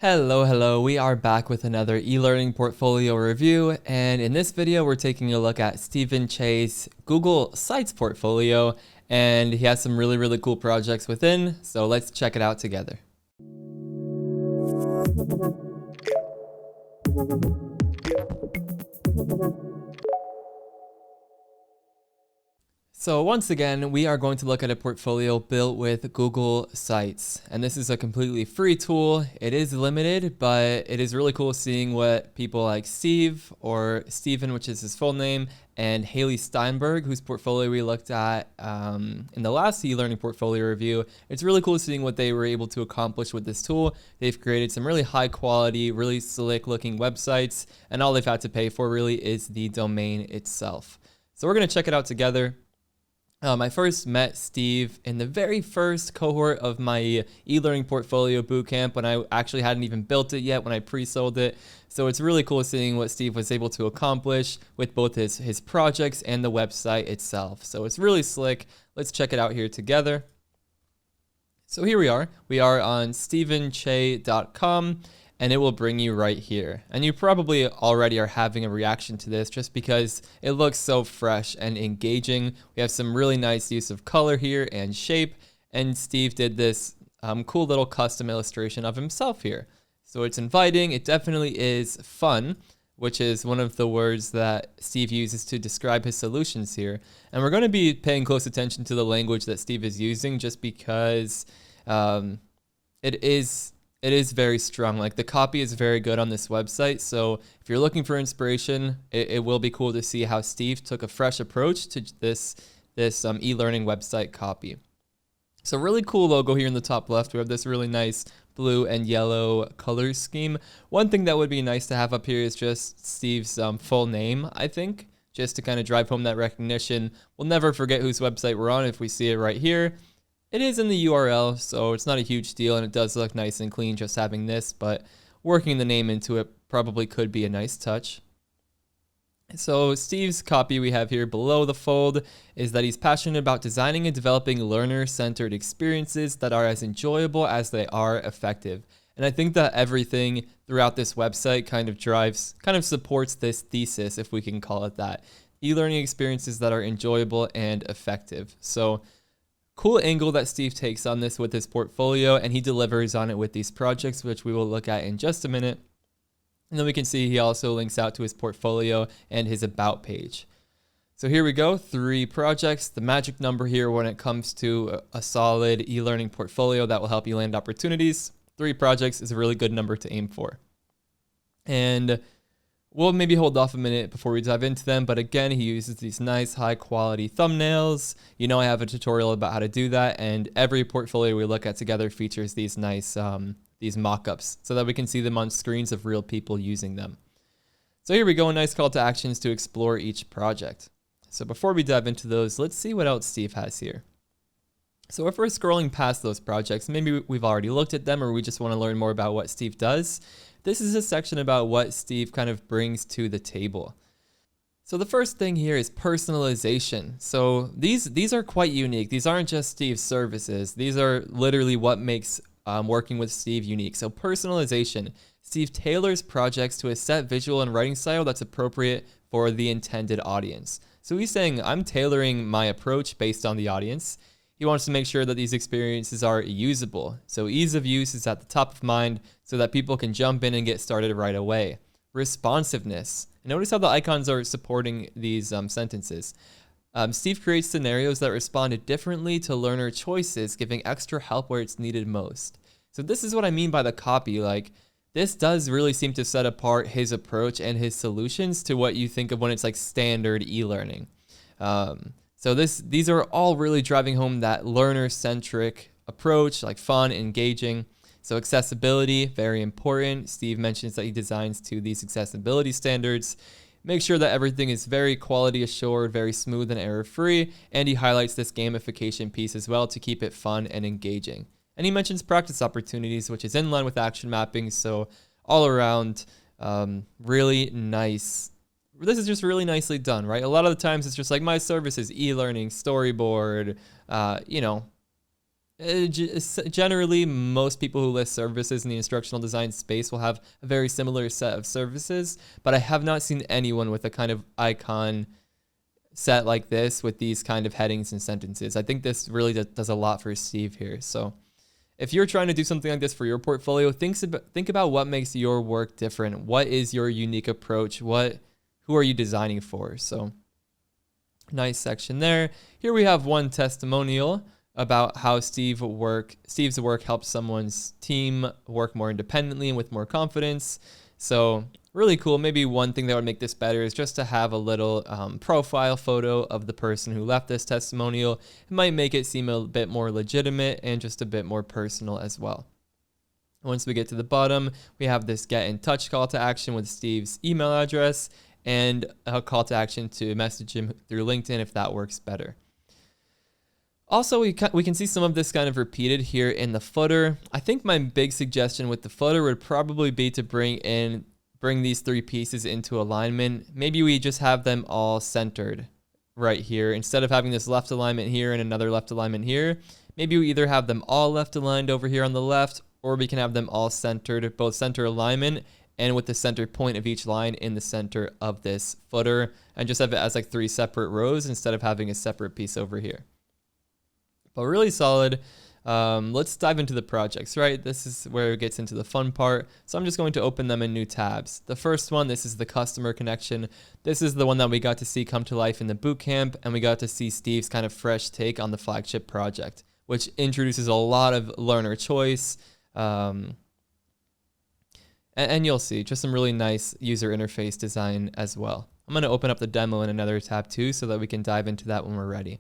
Hello, we are back with another eLearning portfolio review, and in this video we're taking a look at Steven Chea's Google Sites portfolio, and he has some really cool projects within, so let's check it out together. So once again, we are going to look at a portfolio built with Google Sites. And this is a completely free tool. It is limited, but it is really cool seeing what people like Steve, or Steven, which is his full name, and Haley Steinberg, whose portfolio we looked at in the last eLearning portfolio review. It's really cool seeing what they were able to accomplish with this tool. They've created some really high quality, really slick looking websites, and all they've had to pay for really is the domain itself. So we're going to check it out together. I first met Steve in the very first cohort of my eLearning portfolio bootcamp when I actually hadn't even built it yet, when I pre-sold it. So it's really cool seeing what Steve was able to accomplish with both his projects and the website itself. So it's really slick. Let's check it out here together. So here we are. We are on stevenchea.com. And it will bring you right here. And you probably already are having a reaction to this just because it looks so fresh and engaging. We have some really nice use of color here and shape. And Steve did this cool little custom illustration of himself here. So it's inviting. It definitely is fun, which is one of the words that Steve uses to describe his solutions here. And we're going to be paying close attention to the language that Steve is using just because it is very strong. Like, the copy is very good on this website. So if you're looking for inspiration, it will be cool to see how Steve took a fresh approach to this eLearning website copy. So really cool logo here in the top left. We have this really nice blue and yellow color scheme. One thing that would be nice to have up here is just Steve's full name, I think, just to kind of drive home that recognition. We'll never forget whose website we're on if we see it right here. It is in the URL, so it's not a huge deal, and it does look nice and clean just having this, but working the name into it probably could be a nice touch. So Steve's copy we have here below the fold is that he's passionate about designing and developing learner-centered experiences that are as enjoyable as they are effective. And I think that everything throughout this website kind of supports this thesis, if we can call it that. E-learning experiences that are enjoyable and effective. So cool angle that Steve takes on this with his portfolio, and he delivers on it with these projects, which we will look at in just a minute. And then we can see he also links out to his portfolio and his about page. So here we go, 3 projects. The magic number here when it comes to a solid e-learning portfolio that will help you land opportunities, 3 projects is a really good number to aim for. And we'll maybe hold off a minute before we dive into them, but again, he uses these nice high quality thumbnails. You know, I have a tutorial about how to do that, and every portfolio we look at together features these nice these mock-ups so that we can see them on screens of real people using them. So here we go, a nice call to actions to explore each project. So before we dive into those, let's see what else Steve has here. So if we're scrolling past those projects, maybe we've already looked at them or we just want to learn more about what Steve does. This is a section about what Steve kind of brings to the table. So the first thing here is personalization. So these are quite unique. These aren't just Steve's services. These are literally what makes working with Steve unique. So personalization. Steve tailors projects to a set visual and writing style that's appropriate for the intended audience. So he's saying, I'm tailoring my approach based on the audience. He wants to make sure that these experiences are usable. So ease of use is at the top of mind so that people can jump in and get started right away. Responsiveness. Notice how the icons are supporting these sentences. Steve creates scenarios that responded differently to learner choices, giving extra help where it's needed most. So this is what I mean by the copy. Like, this does really seem to set apart his approach and his solutions to what you think of when it's like standard e-learning. So these are all really driving home that learner-centric approach, like fun, engaging. So accessibility, very important. Steve mentions that he designs to these accessibility standards. Make sure that everything is very quality assured, very smooth and error-free. And he highlights this gamification piece as well to keep it fun and engaging. And he mentions practice opportunities, which is in line with action mapping. So all around, really nice. This is just really nicely done, right? A lot of the times it's just like my service is e-learning, storyboard, Generally, most people who list services in the instructional design space will have a very similar set of services, but I have not seen anyone with a kind of icon set like this with these kind of headings and sentences. I think this really does a lot for Steve here. So if you're trying to do something like this for your portfolio, think about what makes your work different. What is your unique approach? Who are you designing for? So nice section there. Here we have one testimonial about how Steve's work helps someone's team work more independently and with more confidence. So really cool. Maybe one thing that would make this better is just to have a little profile photo of the person who left this testimonial. It might make it seem a bit more legitimate and just a bit more personal as well. Once we get to the bottom, we have this get in touch call to action with Steve's email address and a call to action to message him through LinkedIn if that works better. Also, we can see some of this kind of repeated here in the footer. I think my big suggestion with the footer would probably be to bring these three pieces into alignment. Maybe we just have them all centered right here. Instead of having this left alignment here and another left alignment here, maybe we either have them all left aligned over here on the left, or we can have them all centered, both center alignment and with the center point of each line in the center of this footer, and just have it as like three separate rows instead of having a separate piece over here. But really solid. Let's dive into the projects, right? This is where it gets into the fun part. So I'm just going to open them in new tabs. The first one, this is the customer connection. This is the one that we got to see come to life in the bootcamp, and we got to see Steve's kind of fresh take on the flagship project, which introduces a lot of learner choice. And you'll see just some really nice user interface design as well. I'm going to open up the demo in another tab too, so that we can dive into that when we're ready.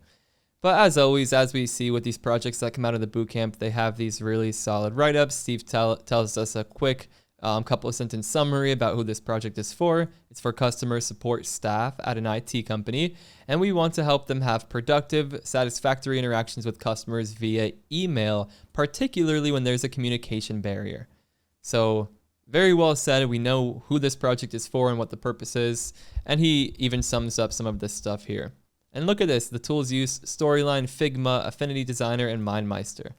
But as always, as we see with these projects that come out of the bootcamp, they have these really solid write-ups. Steve tells us a quick couple of sentence summary about who this project is for. It's for customer support staff at an IT company, and we want to help them have productive, satisfactory interactions with customers via email, particularly when there's a communication barrier. So very well said. We know who this project is for and what the purpose is, and he even sums up some of this stuff here. And look at this, the tools used: Storyline, Figma, Affinity Designer, and MindMeister.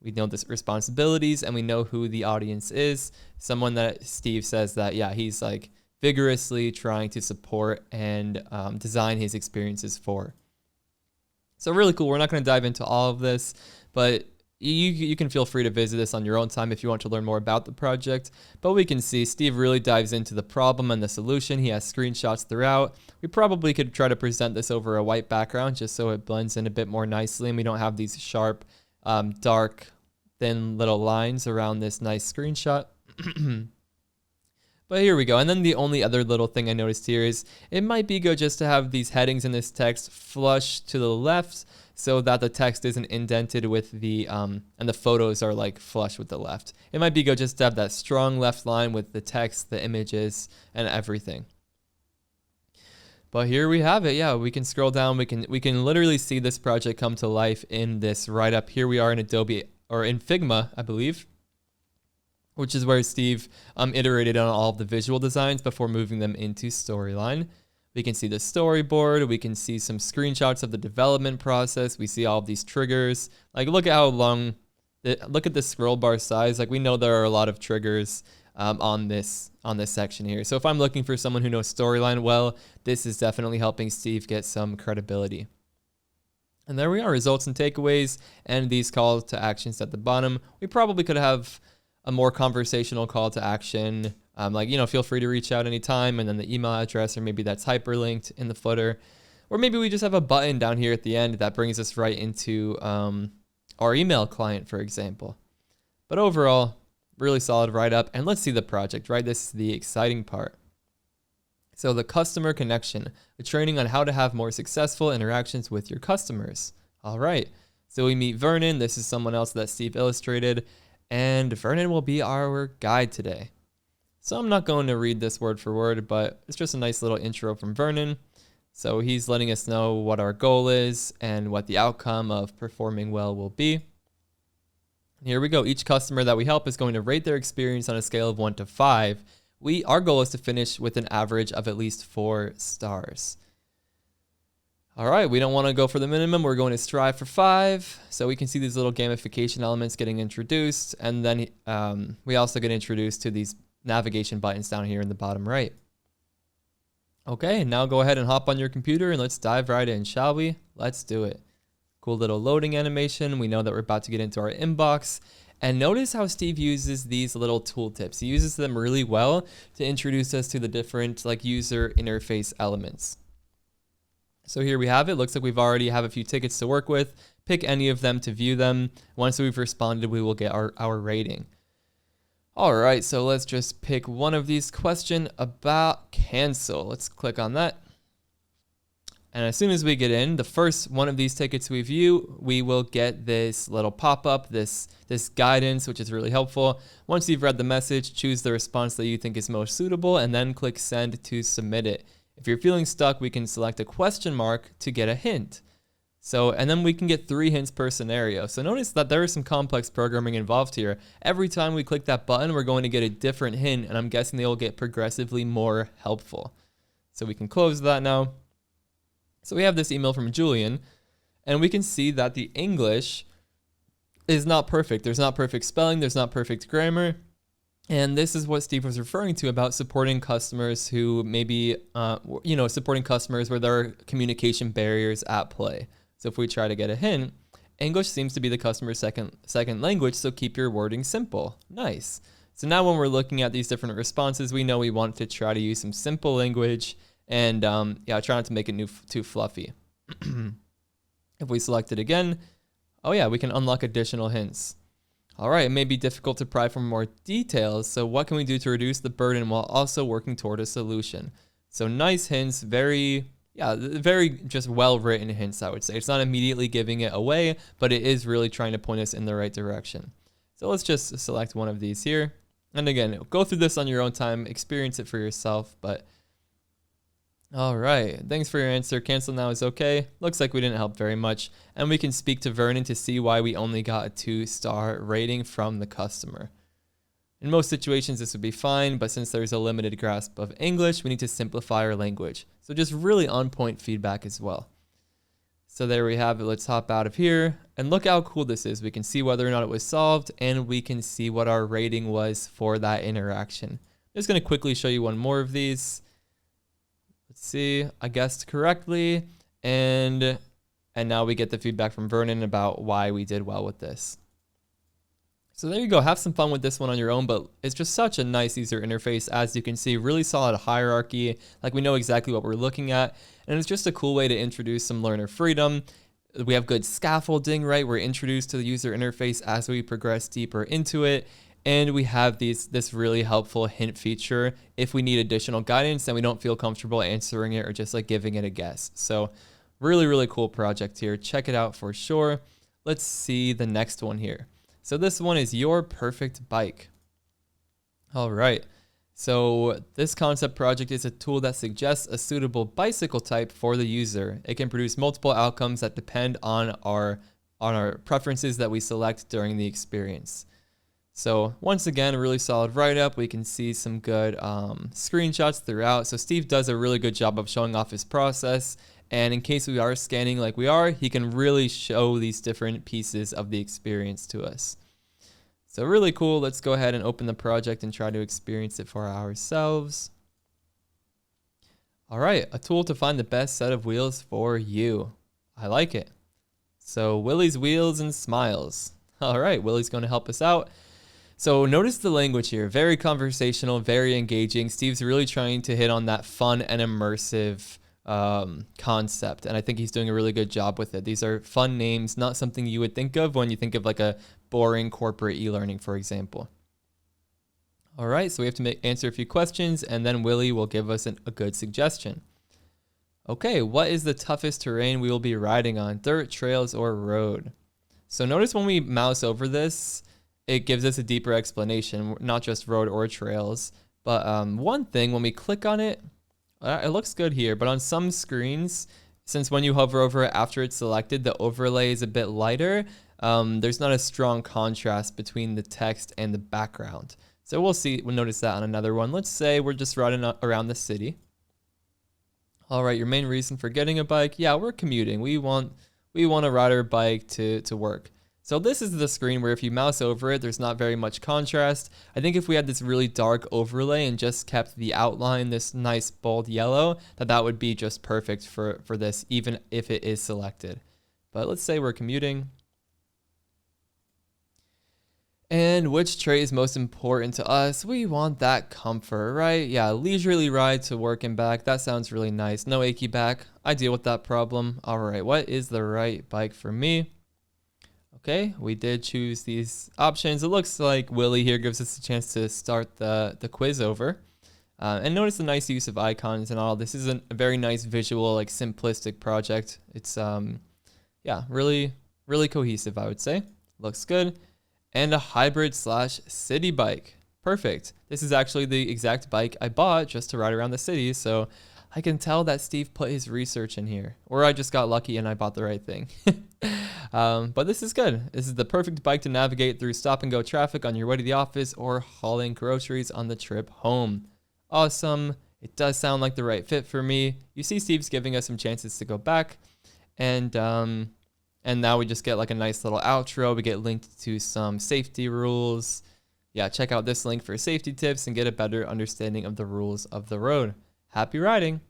We know the responsibilities and we know who the audience is. Someone that Steve says that, yeah, he's like vigorously trying to support and design his experiences for. So really cool. We're not going to dive into all of this, but you can feel free to visit this on your own time if you want to learn more about the project. But we can see Steve really dives into the problem and the solution. He has screenshots throughout. We probably could try to present this over a white background just so it blends in a bit more nicely and we don't have these sharp, dark, thin little lines around this nice screenshot. But here we go. And then the only other little thing I noticed here is it might be good just to have these headings in this text flush to the left so that the text isn't indented with the, and the photos are like flush with the left. It might be good just to have that strong left line with the text, the images, and everything. But here we have it. Yeah, we can scroll down. We can literally see this project come to life in this write-up. Here we are in Adobe, or in Figma, I believe, which is where Steve iterated on all of the visual designs before moving them into Storyline. We can see the storyboard. We can see some screenshots of the development process. We see all of these triggers. Like, look at how long, look at the scroll bar size. Like, we know there are a lot of triggers on this section here. So if I'm looking for someone who knows Storyline well, this is definitely helping Steve get some credibility. And there we are, results and takeaways, and these calls to actions at the bottom. We probably could have a more conversational call to action, like, you know, feel free to reach out anytime, and then the email address, or maybe that's hyperlinked in the footer. Or maybe we just have a button down here at the end that brings us right into our email client, for example. But overall, really solid write-up. And let's see the project, right? This is the exciting part. So the customer connection, a training on how to have more successful interactions with your customers. All right. So we meet Vernon. This is someone else that Steve illustrated. And Vernon will be our guide today. So I'm not going to read this word for word, but it's just a nice little intro from Vernon. So he's letting us know what our goal is and what the outcome of performing well will be. Here we go. Each customer that we help is going to rate their experience on a scale of 1 to 5. Our goal is to finish with an average of at least 4 stars. All right, we don't want to go for the minimum. We're going to strive for 5. So we can see these little gamification elements getting introduced. And then we also get introduced to these navigation buttons down here in the bottom right. Okay, now go ahead and hop on your computer and let's dive right in, shall we? Let's do it. Cool little loading animation. We know that we're about to get into our inbox. And notice how Steve uses these little tooltips. He uses them really well to introduce us to the different user interface elements. So here we have it. Looks like we've already have a few tickets to work with. Pick any of them to view them. Once we've responded, we will get our rating. All right, so let's just pick one of these. Question about cancel. Let's click on that. And as soon as we get in, the first one of these tickets we view, we will get this little pop-up, this guidance, which is really helpful. Once you've read the message, choose the response that you think is most suitable, and then click send to submit it. If you're feeling stuck, we can select a question mark to get a hint. And then we can get 3 hints per scenario. So notice that there is some complex programming involved here. Every time we click that button, we're going to get a different hint, and I'm guessing they will get progressively more helpful. So we can close that now. So we have this email from Julian, and we can see that the English is not perfect. There's not perfect spelling, there's not perfect grammar. And this is what Steve was referring to about supporting customers who maybe, supporting customers where there are communication barriers at play. So if we try to get a hint, English seems to be the customer's second language, so keep your wording simple. Nice. So now when we're looking at these different responses, we know we want to try to use some simple language and try not to make it too fluffy. If we select it again, we can unlock additional hints. All right, it may be difficult to pry for more details, so what can we do to reduce the burden while also working toward a solution? So nice hints, very just well-written hints, I would say. It's not immediately giving it away, but it is really trying to point us in the right direction. So let's just select one of these here. And again, go through this on your own time, experience it for yourself, but all right, thanks for your answer. Cancel now is okay. Looks like we didn't help very much. And we can speak to Vernon to see why we only got a 2-star rating from the customer. In most situations, this would be fine, but since there's a limited grasp of English, we need to simplify our language. So just really on-point feedback as well. So there we have it. Let's hop out of here. And look how cool this is. We can see whether or not it was solved, and we can see what our rating was for that interaction. I'm just going to quickly show you one more of these. Let's see, I guessed correctly, and now we get the feedback from Vernon about why we did well with this. So there you go, have some fun with this one on your own, but it's just such a nice user interface. As you can see, really solid hierarchy, like we know exactly what we're looking at, and it's just a cool way to introduce some learner freedom. We have good scaffolding, right? We're introduced to the user interface as we progress deeper into it. And we have this really helpful hint feature if we need additional guidance and we don't feel comfortable answering it or just giving it a guess. So really, really cool project here. Check it out for sure. Let's see the next one here. So this one is Your Perfect Bike. All right. So this concept project is a tool that suggests a suitable bicycle type for the user. It can produce multiple outcomes that depend on our preferences that we select during the experience. So once again, a really solid write-up. We can see some good screenshots throughout. So Steve does a really good job of showing off his process. And in case we are scanning like we are, he can really show these different pieces of the experience to us. So really cool. Let's go ahead and open the project and try to experience it for ourselves. All right, a tool to find the best set of wheels for you. I like it. So Willie's Wheels and Smiles. All right, Willie's going to help us out. So notice the language here, very conversational, very engaging. Steve's really trying to hit on that fun and immersive concept, and I think he's doing a really good job with it. These are fun names, not something you would think of when you think of a boring corporate e-learning, for example. All right, so we have to answer a few questions, and then Willie will give us a good suggestion. Okay, what is the toughest terrain we will be riding on, dirt, trails, or road? So notice when we mouse over this, it gives us a deeper explanation, not just road or trails. But one thing, when we click on it, it looks good here, but on some screens, since when you hover over it after it's selected, the overlay is a bit lighter, there's not a strong contrast between the text and the background. So we'll notice that on another one. Let's say we're just riding around the city. All right, your main reason for getting a bike? Yeah, we're commuting. We want to ride our bike to work. So this is the screen where if you mouse over it, there's not very much contrast. I think if we had this really dark overlay and just kept the outline this nice bold yellow, that would be just perfect for this, even if it is selected. But let's say we're commuting. And which trait is most important to us? We want that comfort, right? Yeah, leisurely ride to work and back. That sounds really nice. No achy back. I deal with that problem. All right, what is the right bike for me? Okay, we did choose these options. It looks like Willie here gives us a chance to start the quiz over. And notice the nice use of icons and all. This is a very nice visual, like simplistic project. It's, yeah, really cohesive, I would say. Looks good. And a hybrid/city bike. Perfect. This is actually the exact bike I bought just to ride around the city. So I can tell that Steve put his research in here. Or I just got lucky and I bought the right thing. But this is good. This is the perfect bike to navigate through stop-and-go traffic on your way to the office or hauling groceries on the trip home. Awesome. It does sound like the right fit for me. You see Steve's giving us some chances to go back. And now we just get like a nice little outro. We get linked to some safety rules. Yeah, check out this link for safety tips and get a better understanding of the rules of the road. Happy riding.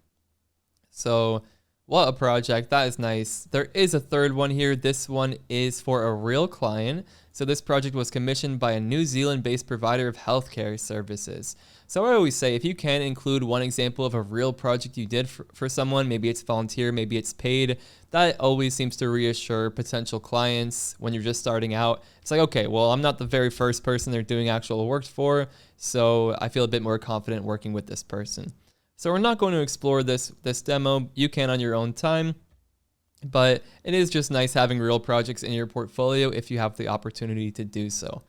So what a project. That is nice. There is a third one here. This one is for a real client. So this project was commissioned by a New Zealand-based provider of healthcare services. So I always say, if you can include one example of a real project you did for someone, maybe it's volunteer, maybe it's paid, that always seems to reassure potential clients when you're just starting out. It's like, okay, well, I'm not the very first person they're doing actual work for, so I feel a bit more confident working with this person. So we're not going to explore this demo. You can on your own time, but it is just nice having real projects in your portfolio if you have the opportunity to do so.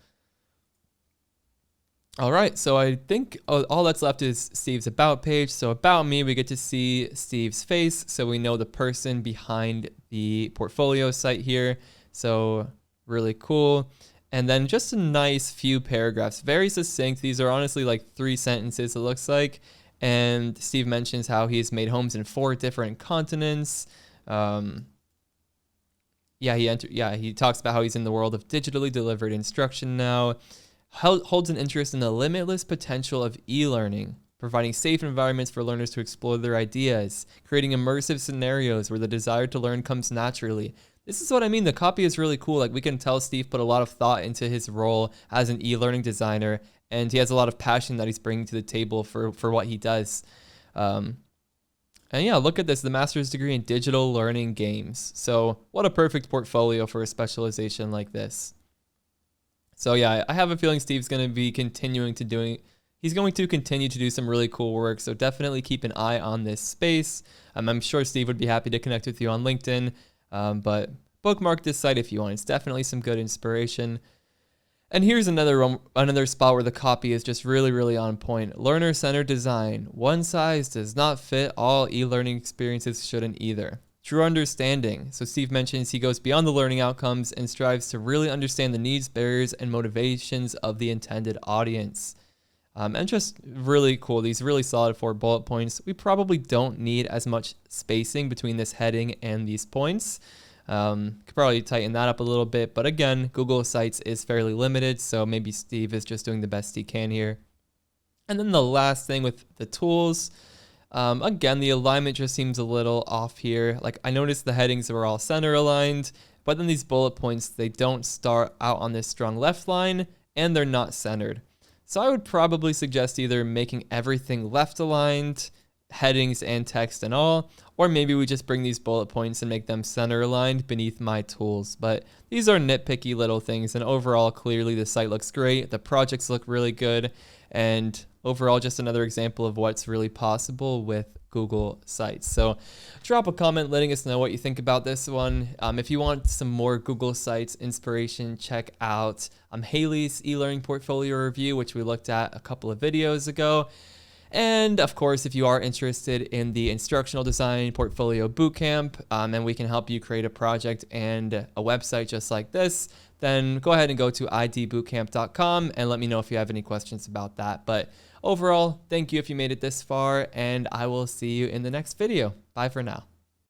All right, so I think all that's left is Steve's About page. So About Me, we get to see Steve's face, so we know the person behind the portfolio site here. So really cool. And then just a nice few paragraphs, very succinct. These are honestly like 3 sentences, it looks like. And Steve mentions how he's made homes in 4 different continents. He talks about how he's in the world of digitally delivered instruction now. Holds an interest in the limitless potential of e-learning, providing safe environments for learners to explore their ideas, creating immersive scenarios where the desire to learn comes naturally. This is what I mean. The copy is really cool. Like, we can tell Steve put a lot of thought into his role as an e-learning designer, and he has a lot of passion that he's bringing to the table for what he does. And yeah, look at this, the master's degree in digital learning games. So what a perfect portfolio for a specialization like this. So yeah, I have a feeling Steve's going to be continue to do some really cool work. So definitely keep an eye on this space. I'm sure Steve would be happy to connect with you on LinkedIn, but bookmark this site if you want. It's definitely some good inspiration. And here's another spot where the copy is just really on point. Learner-centered design. One size does not fit all e-learning experiences shouldn't either. True understanding. So Steve mentions he goes beyond the learning outcomes and strives to really understand the needs, barriers, and motivations of the intended audience. And just really cool. These really solid 4 bullet points. We probably don't need as much spacing between this heading and these points. Could probably tighten that up a little bit. But again, Google Sites is fairly limited, so maybe Steve is just doing the best he can here. And then the last thing with the tools. Again, the alignment just seems a little off here. Like, I noticed the headings were all center aligned, but then these bullet points, they don't start out on this strong left line, and they're not centered. So I would probably suggest either making everything left aligned, headings and text and all, or maybe we just bring these bullet points and make them center aligned beneath my tools. But these are nitpicky little things, and overall, clearly the site looks great. The projects look really good, and overall, just another example of what's really possible with Google Sites. So drop a comment letting us know what you think about this one. If you want some more Google Sites inspiration, check out Haley's e-learning portfolio review, which we looked at a couple of videos ago. And of course, if you are interested in the instructional design portfolio bootcamp, and we can help you create a project and a website just like this, then go ahead and go to idbootcamp.com and let me know if you have any questions about that. But overall, thank you if you made it this far, and I will see you in the next video. Bye for now.